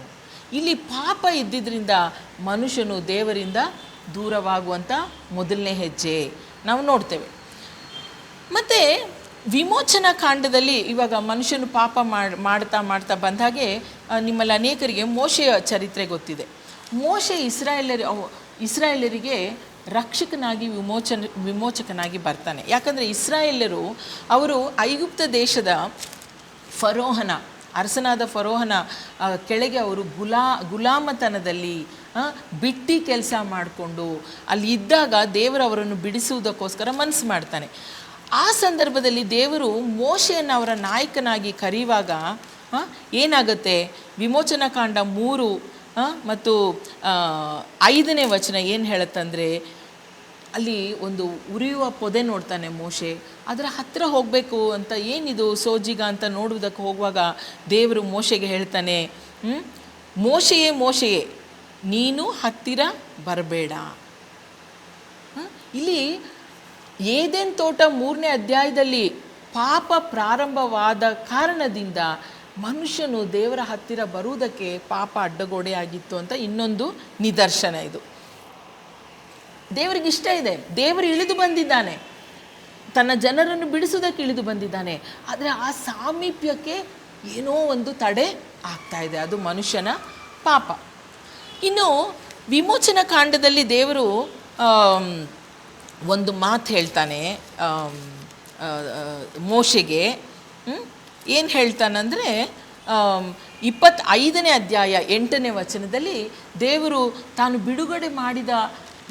ಇಲ್ಲಿ ಪಾಪ ಇದ್ದಿದ್ದರಿಂದ ಮನುಷ್ಯನು ದೇವರಿಂದ ದೂರವಾಗುವಂಥ ಮೊದಲನೇ ಹೆಜ್ಜೆ ನಾವು ನೋಡ್ತೇವೆ. ಮತ್ತು ವಿಮೋಚನಾ ಕಾಂಡದಲ್ಲಿ ಇವಾಗ ಮನುಷ್ಯನು ಪಾಪ ಮಾಡ್ತಾ ಬಂದ ಹಾಗೆ ನಿಮ್ಮಲ್ಲಿ ಅನೇಕರಿಗೆ ಮೋಶೆಯ ಚರಿತ್ರೆ ಗೊತ್ತಿದೆ. ಮೋಶೆ ಇಸ್ರಾಯೇಲರಿಗೆ ರಕ್ಷಕನಾಗಿ ವಿಮೋಚಕನಾಗಿ ಬರ್ತಾನೆ. ಯಾಕಂದರೆ ಇಸ್ರಾಯೇಲರು ಅವರು ಐಗುಪ್ತ ದೇಶದ ಅರಸನಾದ ಫರೋಹನ ಕೆಳಗೆ ಅವರು ಗುಲಾಮತನದಲ್ಲಿ ಬಿಟ್ಟಿ ಕೆಲಸ ಮಾಡಿಕೊಂಡು ಅಲ್ಲಿ ಇದ್ದಾಗ ದೇವರು ಅವರನ್ನು ಬಿಡಿಸುವುದಕ್ಕೋಸ್ಕರ ಮನಸ್ಸು ಮಾಡ್ತಾನೆ. ಆ ಸಂದರ್ಭದಲ್ಲಿ ದೇವರು ಮೋಶೆಯನ್ನು ಅವರ ನಾಯಕನಾಗಿ ಕರೆಯುವಾಗ ಏನಾಗುತ್ತೆ, ವಿಮೋಚನಾ ಕಾಂಡ 3 ಮತ್ತು 5ನೇ ವಚನ ಏನು ಹೇಳುತ್ತಂದರೆ, ಅಲ್ಲಿ ಒಂದು ಉರಿಯುವ ಪೊದೆ ನೋಡ್ತಾನೆ ಮೋಶೆ. ಅದರ ಹತ್ತಿರ ಹೋಗಬೇಕು ಅಂತ, ಏನಿದು ಸೋಜಿಗ ಅಂತ ನೋಡುವುದಕ್ಕೆ ಹೋಗುವಾಗ ದೇವರು ಮೋಶೆಗೆ ಹೇಳ್ತಾನೆ, ಮೋಶೆಯೇ ನೀನು ಹತ್ತಿರ ಬರಬೇಡ. ಇಲ್ಲಿ ಏದೆನ್ ತೋಟ 3ನೇ ಅಧ್ಯಾಯದಲ್ಲಿ ಪಾಪ ಪ್ರಾರಂಭವಾದ ಕಾರಣದಿಂದ ಮನುಷ್ಯನು ದೇವರ ಹತ್ತಿರ ಬರುವುದಕ್ಕೆ ಪಾಪ ಅಡ್ಡಗೋಡೆಯಾಗಿತ್ತು ಅಂತ ಇನ್ನೊಂದು ನಿದರ್ಶನ ಇದು. ದೇವರಿಗಿಷ್ಟ ಇದೆ, ದೇವರು ಇಳಿದು ಬಂದಿದ್ದಾನೆ, ತನ್ನ ಜನರನ್ನು ಬಿಡಿಸುವುದಕ್ಕೆ ಇಳಿದು ಬಂದಿದ್ದಾನೆ. ಆದರೆ ಆ ಸಾಮೀಪ್ಯಕ್ಕೆ ಏನೋ ಒಂದು ತಡೆ ಆಗ್ತಾ ಇದೆ, ಅದು ಮನುಷ್ಯನ ಪಾಪ. ಇನ್ನು ವಿಮೋಚನಾ ಕಾಂಡದಲ್ಲಿ ದೇವರು ಒಂದು ಮಾತು ಹೇಳ್ತಾನೆ ಮೋಶೆಗೆ. ಏನು ಹೇಳ್ತಾನಂದರೆ 25ನೇ ಅಧ್ಯಾಯ 8ನೇ ವಚನದಲ್ಲಿ ದೇವರು ತಾನು ಬಿಡುಗಡೆ ಮಾಡಿದ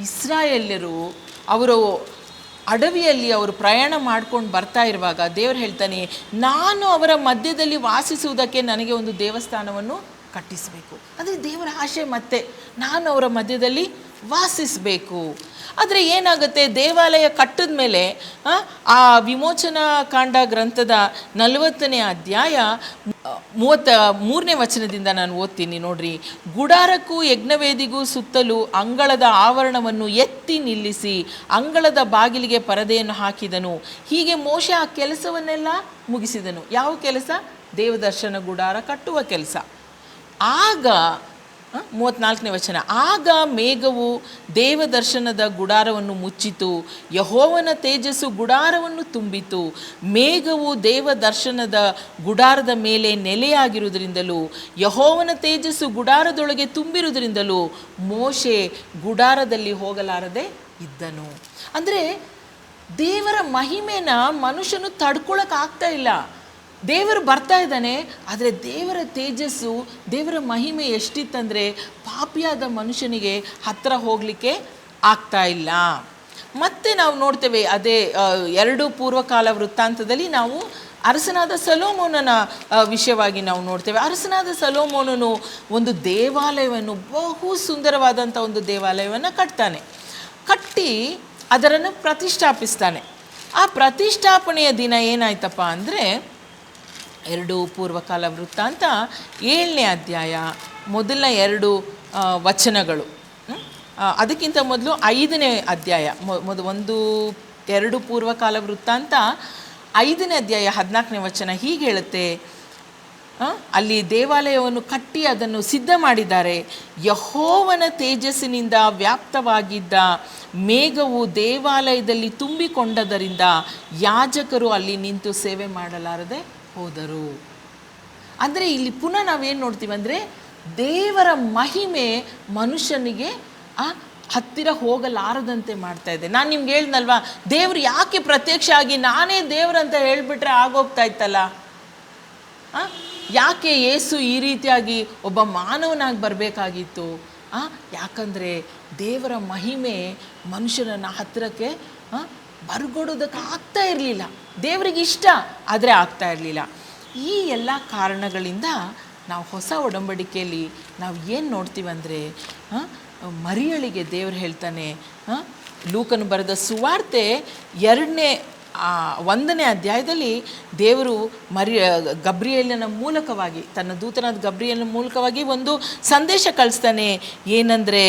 ಇಸ್ರಾಯೇಲ್ಯರು ಅವರು ಅಡವಿಯಲ್ಲಿ ಅವರು ಪ್ರಯಾಣ ಮಾಡ್ಕೊಂಡು ಬರ್ತಾ ಇರುವಾಗ ದೇವರು ಹೇಳ್ತಾನೆ, ನಾನು ಅವರ ಮಧ್ಯದಲ್ಲಿ ವಾಸಿಸುವುದಕ್ಕೆ ನನಗೆ ಒಂದು ದೇವಸ್ಥಾನವನ್ನು ಕಟ್ಟಿಸಬೇಕು. ಅಂದರೆ ದೇವರ ಆಶೆ ಮತ್ತೆ ನಾನು ಅವರ ಮಧ್ಯದಲ್ಲಿ ವಾಸಿಸಬೇಕು. ಆದರೆ ಏನಾಗುತ್ತೆ, ದೇವಾಲಯ ಕಟ್ಟಿದ ಮೇಲೆ ಆ ವಿಮೋಚನಾ ಕಾಂಡ ಗ್ರಂಥದ 40ನೇ ಅಧ್ಯಾಯ 33ನೇ ವಚನದಿಂದ ನಾನು ಓದ್ತೀನಿ ನೋಡ್ರಿ. ಗುಡಾರಕ್ಕೂ ಯಜ್ಞವೇದಿಗೂ ಸುತ್ತಲೂ ಅಂಗಳದ ಆವರಣವನ್ನು ಎತ್ತಿ ನಿಲ್ಲಿಸಿ ಅಂಗಳದ ಬಾಗಿಲಿಗೆ ಪರದೆಯನ್ನು ಹಾಕಿದನು. ಹೀಗೆ ಮೋಶೆ ಆ ಕೆಲಸವನ್ನೆಲ್ಲ ಮುಗಿಸಿದನು. ಯಾವ ಕೆಲಸ? ದೇವದರ್ಶನ ಗುಡಾರ ಕಟ್ಟುವ ಕೆಲಸ. ಆಗ 34ನೇ ವಚನ, ಆಗ ಮೇಘವು ದೇವದರ್ಶನದ ಗುಡಾರವನ್ನು ಮುಚ್ಚಿತು, ಯೆಹೋವನ ತೇಜಸ್ಸು ಗುಡಾರವನ್ನು ತುಂಬಿತು. ಮೇಘವು ದೇವದರ್ಶನದ ಗುಡಾರದ ಮೇಲೆ ನೆಲೆಯಾಗಿರುವುದರಿಂದಲೂ ಯೆಹೋವನ ತೇಜಸ್ಸು ಗುಡಾರದೊಳಗೆ ತುಂಬಿರುವುದರಿಂದಲೂ ಮೋಶೆ ಗುಡಾರದಲ್ಲಿ ಹೋಗಲಾರದೆ ಇದ್ದನು. ಅಂದರೆ ದೇವರ ಮಹಿಮೆನ ಮನುಷ್ಯನು ತಡ್ಕೊಳಕ್ಕಾಗ್ತಾ ಇಲ್ಲ. ದೇವರು ಬರ್ತಾ ಇದ್ದಾನೆ, ಆದರೆ ದೇವರ ತೇಜಸ್ಸು, ದೇವರ ಮಹಿಮೆ ಎಷ್ಟಿತ್ತಂದರೆ ಪಾಪಿಯಾದ ಮನುಷ್ಯನಿಗೆ ಹತ್ತಿರ ಹೋಗಲಿಕ್ಕೆ ಆಗ್ತಾ ಇಲ್ಲ. ಮತ್ತೆ ನಾವು ನೋಡ್ತೇವೆ, ಅದೇ 2 ಪೂರ್ವಕಾಲ ವೃತ್ತಾಂತದಲ್ಲಿ ನಾವು ಅರಸನಾದ ಸೊಲೊಮೋನನ ವಿಷಯವಾಗಿ ನಾವು ನೋಡ್ತೇವೆ. ಅರಸನಾದ ಸೊಲೊಮೋನನು ಒಂದು ದೇವಾಲಯವನ್ನು, ಬಹು ಸುಂದರವಾದಂಥ ಒಂದು ದೇವಾಲಯವನ್ನು ಕಟ್ಟಿ ಅದನ್ನು ಪ್ರತಿಷ್ಠಾಪಿಸ್ತಾನೆ. ಆ ಪ್ರತಿಷ್ಠಾಪನೆಯ ದಿನ ಏನಾಯ್ತಪ್ಪ ಅಂದರೆ 2 ಪೂರ್ವಕಾಲ ವೃತ್ತಾಂತ 7ನೇ ಅಧ್ಯಾಯ ಮೊದಲ 2 ವಚನಗಳು. ಅದಕ್ಕಿಂತ ಮೊದಲು 5ನೇ ಅಧ್ಯಾಯ 2 ಪೂರ್ವಕಾಲ ವೃತ್ತಾಂತ 5ನೇ ಅಧ್ಯಾಯ 14ನೇ ವಚನ ಹೀಗೆ ಹೇಳುತ್ತೆ. ಅಲ್ಲಿ ದೇವಾಲಯವನ್ನು ಕಟ್ಟಿ ಅದನ್ನು ಸಿದ್ಧ ಮಾಡಿದ್ದಾರೆ. ಯೆಹೋವನ ತೇಜಸ್ಸಿನಿಂದ ವ್ಯಾಪ್ತವಾಗಿದ್ದ ಮೇಘವು ದೇವಾಲಯದಲ್ಲಿ ತುಂಬಿಕೊಂಡದರಿಂದ ಯಾಜಕರು ಅಲ್ಲಿ ನಿಂತು ಸೇವೆ ಮಾಡಲಾರದೆ ಹೋದರು. ಅಂದರೆ ಇಲ್ಲಿ ಪುನಃ ನಾವೇನು ನೋಡ್ತೀವಿ ಅಂದರೆ ದೇವರ ಮಹಿಮೆ ಮನುಷ್ಯನಿಗೆ ಹತ್ತಿರ ಹೋಗಲಾರದಂತೆ ಮಾಡ್ತಾ ಇದೆ. ನಾನು ನಿಮ್ಗೆ ಹೇಳ್ದಲ್ವಾ, ದೇವರು ಯಾಕೆ ಪ್ರತ್ಯಕ್ಷ ಆಗಿ ನಾನೇ ದೇವರಂತ ಹೇಳಿಬಿಟ್ರೆ ಆಗೋಗ್ತಾ ಇತ್ತಲ್ಲ. ಯಾಕೆ ಯೇಸು ಈ ರೀತಿಯಾಗಿ ಒಬ್ಬ ಮಾನವನಾಗಿ ಬರಬೇಕಾಗಿತ್ತು? ಯಾಕಂದರೆ ದೇವರ ಮಹಿಮೆ ಮನುಷ್ಯನನ್ನು ಹತ್ತಿರಕ್ಕೆ ಬರ್ಗೊಡೋದಕ್ಕೆ ಆಗ್ತಾ ಇರಲಿಲ್ಲ. ದೇವರಿಗೆ ಇಷ್ಟ, ಆದರೆ ಆಗ್ತಾ ಇರಲಿಲ್ಲ. ಈ ಎಲ್ಲ ಕಾರಣಗಳಿಂದ ನಾವು ಹೊಸ ಒಡಂಬಡಿಕೆಯಲ್ಲಿ ನಾವು ಏನು ನೋಡ್ತೀವಿ ಅಂದರೆ, ಮರಿಯಳಿಗೆ ದೇವರು ಹೇಳ್ತಾನೆ, ಲೂಕನು ಬರೆದ ಸುವಾರ್ತೆ 1ನೇ ಅಧ್ಯಾಯದಲ್ಲಿ ದೇವರು ಗಬ್ರಿಯೇಲನ ಮೂಲಕವಾಗಿ, ತನ್ನ ದೂತನಾದ ಗಬ್ರಿಯೇಲನ ಮೂಲಕವಾಗಿ ಒಂದು ಸಂದೇಶ ಕಳಿಸ್ತಾನೆ. ಏನಂದರೆ,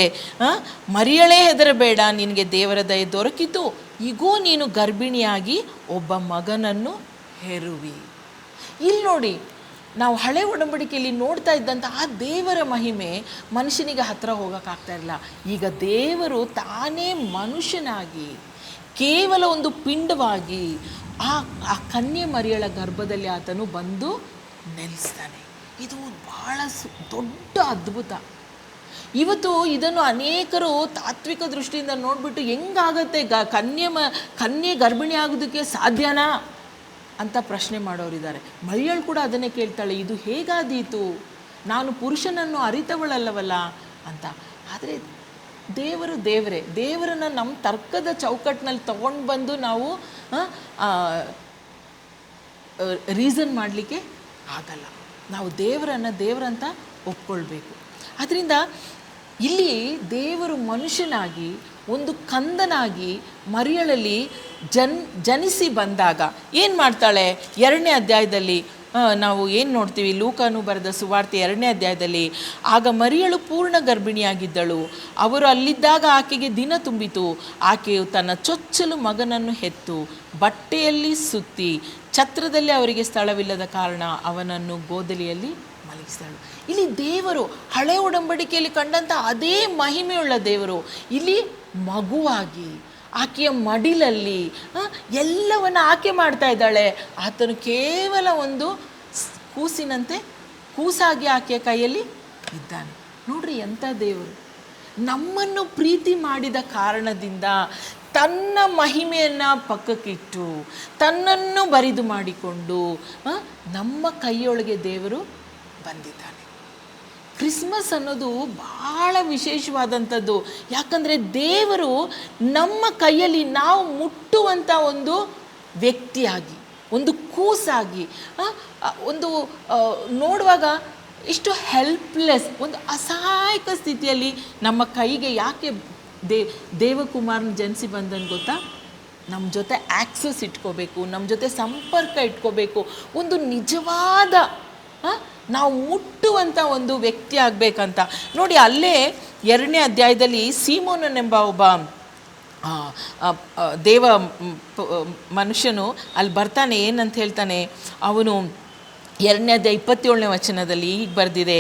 ಮರಿಯಳೇ ಹೆದರಬೇಡ, ನಿನಗೆ ದೇವರ ದಯೆ ದೊರಕಿತು, ಈಗೋ ನೀನು ಗರ್ಭಿಣಿಯಾಗಿ ಒಬ್ಬ ಮಗನನ್ನು ಹೆರುವಿ. ಇಲ್ಲಿ ನೋಡಿ, ನಾವು ಹಳೆ ಒಡಂಬಡಿಕೆಯಲ್ಲಿ ನೋಡ್ತಾ ಇದ್ದಂಥ ಆ ದೇವರ ಮಹಿಮೆ ಮನುಷ್ಯನಿಗೆ ಹತ್ತಿರ ಹೋಗೋಕ್ಕಾಗ್ತಾ ಇಲ್ಲ. ಈಗ ದೇವರು ತಾನೇ ಮನುಷ್ಯನಾಗಿ, ಕೇವಲ ಒಂದು ಪಿಂಡವಾಗಿ ಆ ಕನ್ಯೆ ಮರಿಯಳ ಗರ್ಭದಲ್ಲಿ ಆತನು ಬಂದು ನೆಲೆಸ್ತಾನೆ. ಇದು ಬಹಳ ದೊಡ್ಡ ಅದ್ಭುತ. ಇವತ್ತು ಇದನ್ನು ಅನೇಕರು ತಾತ್ವಿಕ ದೃಷ್ಟಿಯಿಂದ ನೋಡಿಬಿಟ್ಟು ಹೆಂಗಾಗತ್ತೆ, ಕನ್ಯೆ ಗರ್ಭಿಣಿ ಆಗೋದಕ್ಕೆ ಸಾಧ್ಯನಾ ಅಂತ ಪ್ರಶ್ನೆ ಮಾಡೋರಿದ್ದಾರೆ. ಮರಿಯಳು ಕೂಡ ಅದನ್ನೇ ಕೇಳ್ತಾಳೆ, ಇದು ಹೇಗಾದೀತು, ನಾನು ಪುರುಷನನ್ನು ಅರಿತವಳಲ್ಲವಲ್ಲ ಅಂತ. ಆದರೆ ದೇವರು ದೇವರನ್ನು ನಮ್ಮ ತರ್ಕದ ಚೌಕಟ್ಟಿನಲ್ಲಿ ತಗೊಂಡು ಬಂದು ನಾವು ರೀಸನ್ ಮಾಡಲಿಕ್ಕೆ ಆಗಲ್ಲ. ನಾವು ದೇವರಂತ ಒಪ್ಕೊಳ್ಬೇಕು. ಅದರಿಂದ ಇಲ್ಲಿ ದೇವರು ಮನುಷ್ಯನಾಗಿ ಒಂದು ಕಂದನಾಗಿ ಮರಿಯಳಲ್ಲಿ ಜನಿಸಿ ಬಂದಾಗ ಏನು ಮಾಡ್ತಾಳೆ? 2ನೇ ಅಧ್ಯಾಯದಲ್ಲಿ ನಾವು ಏನು ನೋಡ್ತೀವಿ, ಲೂಕನು ಬರೆದ ಸುವಾರ್ತೆ 2ನೇ ಅಧ್ಯಾಯದಲ್ಲಿ, ಆಗ ಮರಿಯಳು ಪೂರ್ಣ ಗರ್ಭಿಣಿಯಾಗಿದ್ದಳು. ಅವರು ಅಲ್ಲಿದ್ದಾಗ ಆಕೆಗೆ ದಿನ ತುಂಬಿತು. ಆಕೆಯು ತನ್ನ ಚೊಚ್ಚಲು ಮಗನನ್ನು ಹೆತ್ತು ಬಟ್ಟೆಯಲ್ಲಿ ಸುತ್ತಿ, ಛತ್ರದಲ್ಲಿ ಅವರಿಗೆ ಸ್ಥಳವಿಲ್ಲದ ಕಾರಣ ಅವನನ್ನು ಗೋದಲಿಯಲ್ಲಿ ಮಲಗಿಸಿದಳು. ಇಲ್ಲಿ ದೇವರು ಹಳೆ ಒಡಂಬಡಿಕೆಯಲ್ಲಿ ಕಂಡಂಥ ಅದೇ ಮಹಿಮೆಯುಳ್ಳ ದೇವರು ಇಲ್ಲಿ ಮಗುವಾಗಿ ಆಕೆಯ ಮಡಿಲಲ್ಲಿ ಎಲ್ಲವನ್ನು ಆಕೆ ಮಾಡ್ತಾ ಇದ್ದಾಳೆ. ಆತನು ಕೇವಲ ಒಂದು ಕೂಸಿನಂತೆ ಕೂಸಾಗಿ ಆಕೆಯ ಕೈಯಲ್ಲಿ ಇದ್ದಾನೆ. ನೋಡ್ರಿ ಎಂಥ ದೇವರು, ನಮ್ಮನ್ನು ಪ್ರೀತಿ ಮಾಡಿದ ಕಾರಣದಿಂದ ತನ್ನ ಮಹಿಮೆಯನ್ನು ಪಕ್ಕಕ್ಕಿಟ್ಟು ತನ್ನನ್ನು ಬರಿದು ಮಾಡಿಕೊಂಡು ನಮ್ಮ ಕೈಯೊಳಗೆ ದೇವರು ಬಂದಿದ್ದಾನೆ. ಕ್ರಿಸ್ಮಸ್ ಅನ್ನೋದು ಭಾಳ ವಿಶೇಷವಾದಂಥದ್ದು. ಯಾಕಂದರೆ ದೇವರು ನಮ್ಮ ಕೈಯಲ್ಲಿ ನಾವು ಮುಟ್ಟುವಂಥ ಒಂದು ವ್ಯಕ್ತಿಯಾಗಿ, ಒಂದು ಕೂಸಾಗಿ, ಒಂದು ನೋಡುವಾಗ ಇಷ್ಟು ಹೆಲ್ಪ್ಲೆಸ್, ಒಂದು ಅಸಹಾಯಕ ಸ್ಥಿತಿಯಲ್ಲಿ ನಮ್ಮ ಕೈಗೆ ಯಾಕೆ ದೇವಕುಮಾರನ ಜನಿಸಿ ಬಂದನು ಗೊತ್ತಾ? ನಮ್ಮ ಜೊತೆ ಆ್ಯಕ್ಸಸ್ ಇಟ್ಕೋಬೇಕು, ನಮ್ಮ ಜೊತೆ ಸಂಪರ್ಕ ಇಟ್ಕೋಬೇಕು, ಒಂದು ನಿಜವಾದ ನಾವು ಮುಟ್ಟುವಂಥ ಒಂದು ವ್ಯಕ್ತಿ ಆಗಬೇಕಂತ. ನೋಡಿ, ಅಲ್ಲೇ 2ನೇ ಅಧ್ಯಾಯದಲ್ಲಿ ಸೀಮೋನನೆಂಬ ಒಬ್ಬ ದೇವ ಮನುಷ್ಯನು ಅಲ್ಲಿ ಬರ್ತಾನೆ. ಏನಂತ ಹೇಳ್ತಾನೆ ಅವನು? 2ನೇ ಅಧ್ಯಾಯ 27ನೇ ವಚನದಲ್ಲಿ ಹೀಗೆ ಬರೆದಿದೆ,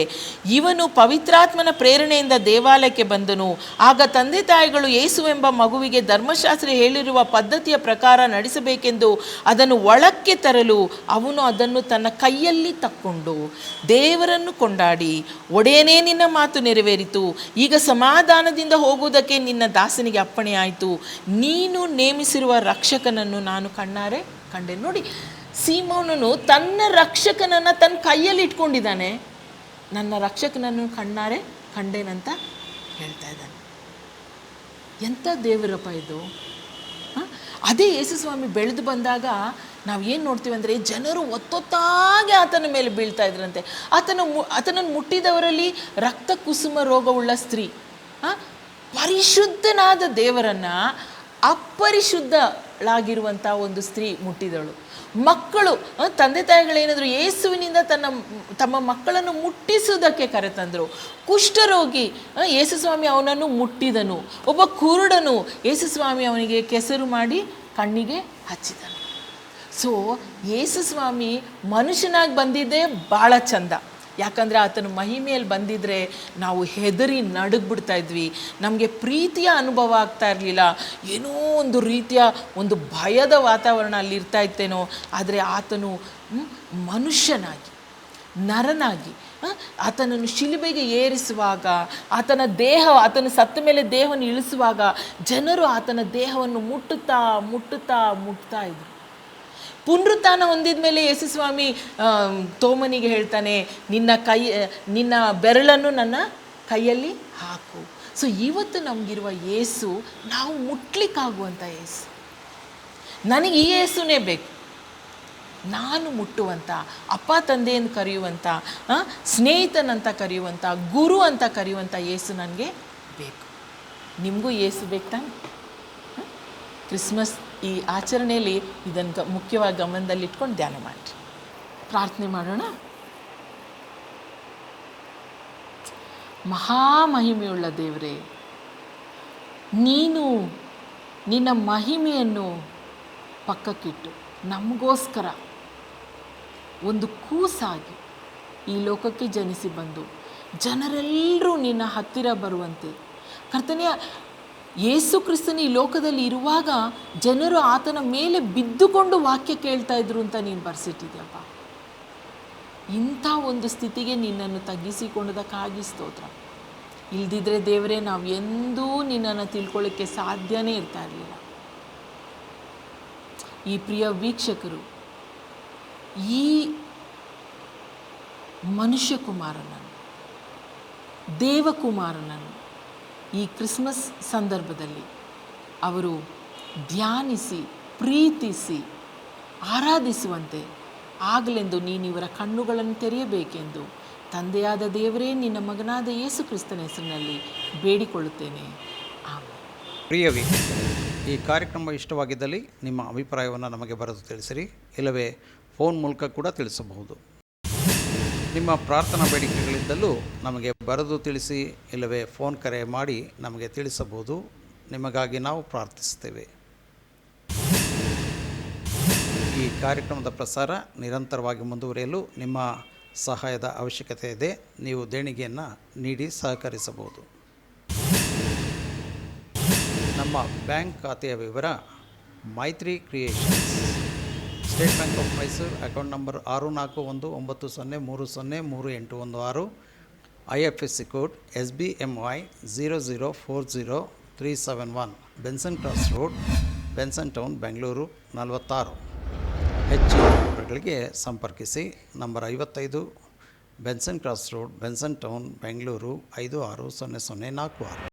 ಇವನು ಪವಿತ್ರಾತ್ಮನ ಪ್ರೇರಣೆಯಿಂದ ದೇವಾಲಯಕ್ಕೆ ಬಂದನು. ಆಗ ತಂದೆ ತಾಯಿಗಳು ಯೇಸುವೆಂಬ ಮಗುವಿಗೆ ಧರ್ಮಶಾಸ್ತ್ರ ಹೇಳಿರುವ ಪದ್ಧತಿಯ ಪ್ರಕಾರ ನಡೆಸಬೇಕೆಂದು ಅದನ್ನು ಒಳಕ್ಕೆ ತರಲು ಅವನು ಅದನ್ನು ತನ್ನ ಕೈಯಲ್ಲಿ ತಕ್ಕೊಂಡು ದೇವರನ್ನು ಕೊಂಡಾಡಿ, ಒಡೆಯನೇ ನಿನ್ನ ಮಾತು ನೆರವೇರಿತು, ಈಗ ಸಮಾಧಾನದಿಂದ ಹೋಗುವುದಕ್ಕೆ ನಿನ್ನ ದಾಸನಿಗೆ ಅಪ್ಪಣೆ ಆಯಿತು, ನೀನು ನೇಮಿಸಿರುವ ರಕ್ಷಕನನ್ನು ನಾನು ಕಣ್ಣಾರೆ ಕಂಡೆ. ನೋಡಿ, ಸೀಮೋನನು ತನ್ನ ರಕ್ಷಕನನ್ನು ತನ್ನ ಕೈಯಲ್ಲಿ ಇಟ್ಕೊಂಡಿದ್ದಾನೆ. ನನ್ನ ರಕ್ಷಕನನ್ನು ಕಣ್ಣಾರೆ ಕಂಡೇನಂತ ಹೇಳ್ತಾ ಇದ್ದಾನೆ. ಎಂಥ ದೇವರಪ್ಪ ಇದು! ಅದೇ ಯೇಸುಸ್ವಾಮಿ ಬೆಳೆದು ಬಂದಾಗ ನಾವು ಏನು ನೋಡ್ತೀವಿ ಅಂದರೆ, ಜನರು ಒತ್ತೊತ್ತಾಗಿ ಆತನ ಮೇಲೆ ಬೀಳ್ತಾ ಇದ್ರಂತೆ. ಆತನನ್ನು ಮುಟ್ಟಿದವರಲ್ಲಿ ರಕ್ತ ಕುಸುಮ ರೋಗವುಳ್ಳ ಸ್ತ್ರೀ ಪರಿಶುದ್ಧನಾದ ದೇವರನ್ನು ಅಪರಿಶುದ್ಧಳಾಗಿರುವಂಥ ಒಂದು ಸ್ತ್ರೀ ಮುಟ್ಟಿದಳು. ಮಕ್ಕಳು, ತಂದೆ ತಾಯಿಗಳೇನಾದರೂ ಯೇಸುವಿನಿಂದ ತಮ್ಮ ಮಕ್ಕಳನ್ನು ಮುಟ್ಟಿಸುವುದಕ್ಕೆ ಕರೆತಂದರು. ಕುಷ್ಠರೋಗಿ ಯೇಸುಸ್ವಾಮಿ ಅವನನ್ನು ಮುಟ್ಟಿದನು. ಒಬ್ಬ ಕುರುಡನು ಯೇಸುಸ್ವಾಮಿ ಅವನಿಗೆ ಕೆಸರು ಮಾಡಿ ಕಣ್ಣಿಗೆ ಹಚ್ಚಿದನು. ಸೊ ಯೇಸುಸ್ವಾಮಿ ಮನುಷ್ಯನಾಗಿ ಬಂದಿದ್ದೇ ಭಾಳ ಚಂದ. ಯಾಕಂದರೆ ಆತನ ಮಹಿಮೆಯಲ್ಲಿ ಬಂದಿದ್ದರೆ ನಾವು ಹೆದರಿ ನಡುಗ್ಬಿಡ್ತಾ ಇದ್ವಿ, ನಮಗೆ ಪ್ರೀತಿಯ ಅನುಭವ ಆಗ್ತಾ ಇರಲಿಲ್ಲ, ಏನೋ ಒಂದು ರೀತಿಯ ಒಂದು ಭಯದ ವಾತಾವರಣ ಅಲ್ಲಿ ಇರ್ತಾ ಇತ್ತೇನೋ. ಆದರೆ ಆತನು ಮನುಷ್ಯನಾಗಿ, ನರನಾಗಿ, ಆತನನ್ನು ಶಿಲುಬೆಗೆ ಏರಿಸುವಾಗ, ಆತನ ಸತ್ತ ಮೇಲೆ ದೇಹವನ್ನು ಇಳಿಸುವಾಗ ಜನರು ಆತನ ದೇಹವನ್ನು ಮುಟ್ಟುತ್ತಾ ಇದ್ರು. ಪುನರುತ್ಥಾನ ಹೊಂದಿದ ಮೇಲೆ ಯೇಸುಸ್ವಾಮಿ ತೋಮನಿಗೆ ಹೇಳ್ತಾನೆ, ನಿನ್ನ ಬೆರಳನ್ನು ನನ್ನ ಕೈಯಲ್ಲಿ ಹಾಕು. ಸೊ ಇವತ್ತು ನಮಗಿರುವ ಯೇಸು ನಾವು ಮುಟ್ಲಿಕ್ಕಾಗುವಂಥ ಯೇಸು. ನನಗೆ ಈ ಯೇಸುನೇ ಬೇಕು. ನಾನು ಮುಟ್ಟುವಂಥ, ಅಪ್ಪ ತಂದೆ ಎಂದು ಕರೆಯುವಂಥ, ಸ್ನೇಹಿತನಂತ ಕರೆಯುವಂಥ, ಗುರು ಅಂತ ಕರೆಯುವಂಥ ಯೇಸು ನನಗೆ ಬೇಕು. ನಿಮಗೂ ಯೇಸು ಬೇಕು ತಾನೆ? ಕ್ರಿಸ್ಮಸ್ ಈ ಆಚರಣೆಯಲ್ಲಿ ಇದನ್ನು ಮುಖ್ಯವಾಗಿ ಗಮನದಲ್ಲಿಟ್ಕೊಂಡು ಧ್ಯಾನ ಮಾಡಿ. ಪ್ರಾರ್ಥನೆ ಮಾಡೋಣ. ಮಹಾಮಹಿಮೆಯುಳ್ಳ ದೇವರೇ, ನೀನು ನಿನ್ನ ಮಹಿಮೆಯನ್ನು ಪಕ್ಕಕ್ಕಿಟ್ಟು ನಮಗೋಸ್ಕರ ಒಂದು ಕೂಸಾಗಿ ಈ ಲೋಕಕ್ಕೆ ಜನಿಸಿ ಬಂದು ಜನರೆಲ್ಲರೂ ನಿನ್ನ ಹತ್ತಿರ ಬರುವಂತೆ, ಕರ್ತನೆಯ ಯೇಸು ಕ್ರಿಸ್ತನ ಈ ಲೋಕದಲ್ಲಿ ಇರುವಾಗ ಜನರು ಆತನ ಮೇಲೆ ಬಿದ್ದುಕೊಂಡು ವಾಕ್ಯ ಕೇಳ್ತಾ ಇದ್ರು ಅಂತ ನೀನು ಬರೆಸಿಟ್ಟಿದ್ಯಪ್ಪ. ಇಂಥ ಒಂದು ಸ್ಥಿತಿಗೆ ನಿನ್ನನ್ನು ತಗ್ಗಿಸಿಕೊಂಡದಕ್ಕಾಗಿ ಸ್ತೋತ್ರ. ಇಲ್ದಿದ್ರೆ ದೇವರೇ, ನಾವು ಎಂದೂ ನಿನ್ನನ್ನು ತಿಳ್ಕೊಳ್ಳೋಕ್ಕೆ ಸಾಧ್ಯನೇ ಇರ್ತಾ ಇರಲಿಲ್ಲ. ಈ ಪ್ರಿಯ ವೀಕ್ಷಕರು ಈ ಮನುಷ್ಯ ಕುಮಾರನನ್ನು, ದೇವಕುಮಾರನನ್ನು ಈ ಕ್ರಿಸ್ಮಸ್ ಸಂದರ್ಭದಲ್ಲಿ ಅವರು ಧ್ಯಾನಿಸಿ, ಪ್ರೀತಿಸಿ, ಆರಾಧಿಸುವಂತೆ ಆಗಲೆಂದು ನೀನು ಇವರ ಕಣ್ಣುಗಳನ್ನು ತೆರೆಯಬೇಕೆಂದು ತಂದೆಯಾದ ದೇವರೇ, ನಿನ್ನ ಮಗನಾದ ಯೇಸು ಕ್ರಿಸ್ತನ ಹೆಸರಿನಲ್ಲಿ ಬೇಡಿಕೊಳ್ಳುತ್ತೇನೆ. ಆಮೆನ್. ಪ್ರಿಯವೇ, ಈ ಕಾರ್ಯಕ್ರಮ ಇಷ್ಟವಾಗಿದ್ದಲ್ಲಿ ನಿಮ್ಮ ಅಭಿಪ್ರಾಯವನ್ನು ನಮಗೆ ಬರೆದು ತಿಳಿಸಿರಿ. ಇಲ್ಲವೇ ಫೋನ್ ಮೂಲಕ ಕೂಡ ತಿಳಿಸಬಹುದು. ನಿಮ್ಮ ಪ್ರಾರ್ಥನಾ ಬೇಡಿಕೆಗಳಿದ್ದಲ್ಲೂ ನಮಗೆ ಬರೆದು ತಿಳಿಸಿ, ಇಲ್ಲವೇ ಫೋನ್ ಕರೆ ಮಾಡಿ ನಮಗೆ ತಿಳಿಸಬಹುದು. ನಿಮಗಾಗಿ ನಾವು ಪ್ರಾರ್ಥಿಸ್ತೇವೆ. ಈ ಕಾರ್ಯಕ್ರಮದ ಪ್ರಸಾರ ನಿರಂತರವಾಗಿ ಮುಂದುವರಿಯಲು ನಿಮ್ಮ ಸಹಾಯದ ಅವಶ್ಯಕತೆ ಇದೆ. ನೀವು ದೇಣಿಗೆಯನ್ನು ನೀಡಿ ಸಹಕರಿಸಬಹುದು. ನಮ್ಮ ಬ್ಯಾಂಕ್ ಖಾತೆಯ ವಿವರ: ಮೈತ್ರಿ creations, state bank of Mysuru, account number 6490303816, IFSC code SBMY 0040371, Benson cross road, Benson town, Bengaluru 46. ಹೆಚ್ಚಿನ ವಿವರಗಳಿಗೆ ಸಂಪರ್ಕಿಸಿ. Number 55, Benson cross road, Benson town, Bengaluru 560046.